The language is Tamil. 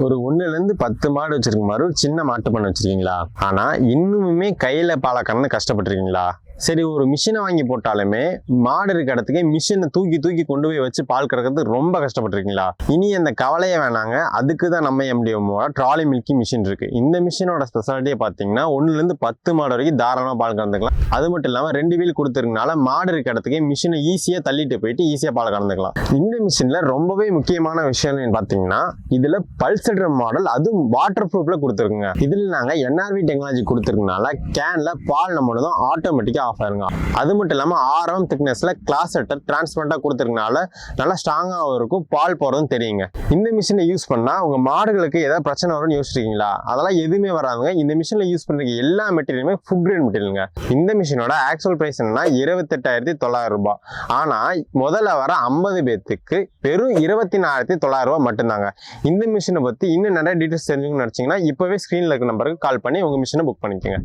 ஒரு 1ல இருந்து 10 மாடு வச்சிருக்க மாதிரி ஒரு சின்ன மாட்டு பண்ணை வச்சிருக்கீங்களா? ஆனா இன்னுமே கையில பாலை கறந்து கஷ்டப்பட்டிருக்கீங்களா? சரி, ஒரு மிஷினை வாங்கி போட்டாலுமே மாடு இருக்க இடத்துக்கு மிஷினை தூக்கி தூக்கி கொண்டு போய் வச்சு பால் கறக்கிறது ரொம்ப கஷ்டப்பட்டிருக்கீங்களா? இனி அந்த கவலையே வேணாங்க. அதுக்கு தான் நம்ம எம்டிஎம்மோட ட்ராலி மில்கிங் மிஷின் இருக்கு. இந்த மிஷினோட ஸ்பெஷாலிட்டியை பார்த்தீங்கன்னா 1ல இருந்து 10 மாடு வரைக்கும் தாராளமாக பால் கறந்துக்கலாம். அது மட்டும் இல்லாமல் 2 வீல் கொடுத்துருக்கனால மாடு இருக்க இடத்துக்கு மிஷினை ஈஸியாக தள்ளிட்டு போயிட்டு ஈஸியாக பால் கறந்துக்கலாம். இந்த மிஷினில் ரொம்பவே முக்கியமான விஷயம் பார்த்தீங்கன்னா இதில் பல்செட்ரு மாடல், அதுவும் வாட்டர் ப்ரூஃப்ல கொடுத்துருக்குங்க. இதில் நாங்கள் என்ஆர்வி டெக்னாலஜி கொடுத்துருக்கனால கேன்ல பால் நம்மளோட தான் ஆட்டோமேட்டிக்காக ஆஃப் ஆயிருங்க. அது மட்டும் இல்லாமல் 6mm திக்னஸ்ல கிளாஸ் செட்டர் டிரான்ஸ்பரண்டா கொடுத்துருக்கனால நல்லா ஸ்ட்ராங்காகவும் இருக்கும், பால் போறதும் தெரியுங்க. இந்த மிஷினை யூஸ் பண்ணா உங்க மாடுகளுக்கு ஏதாவது பிரச்சனை வரும்னு யோசிச்சிருக்கீங்களா? அதெல்லாம் எதுவுமே வராதுங்க. இந்த மிஷின்ல யூஸ் பண்ற எல்லா மெட்டீரியலுமே ஃபுட் கிரேட் மெட்டீரியலுங்க. இந்த மிஷினோட ஆக்சுவல் பிரைஸ் என்னன்னா 28,900 ரூபாய். ஆனா முதல்ல வர 50 பேத்துக்கு வெறும் 24,900 ரூபாய் மட்டும்தாங்க. இந்த மிஷினை பத்தி இன்னும் நிறைய டீடைல்ஸ் தெரிஞ்சுக்கணும்னு நினைச்சீங்கன்னா இப்பவே ஸ்கிரீன்ல இருக்க நம்பருக்கு கால் பண்ணி உங்க மிஷினை புக் பண்ணிக்கோங்க.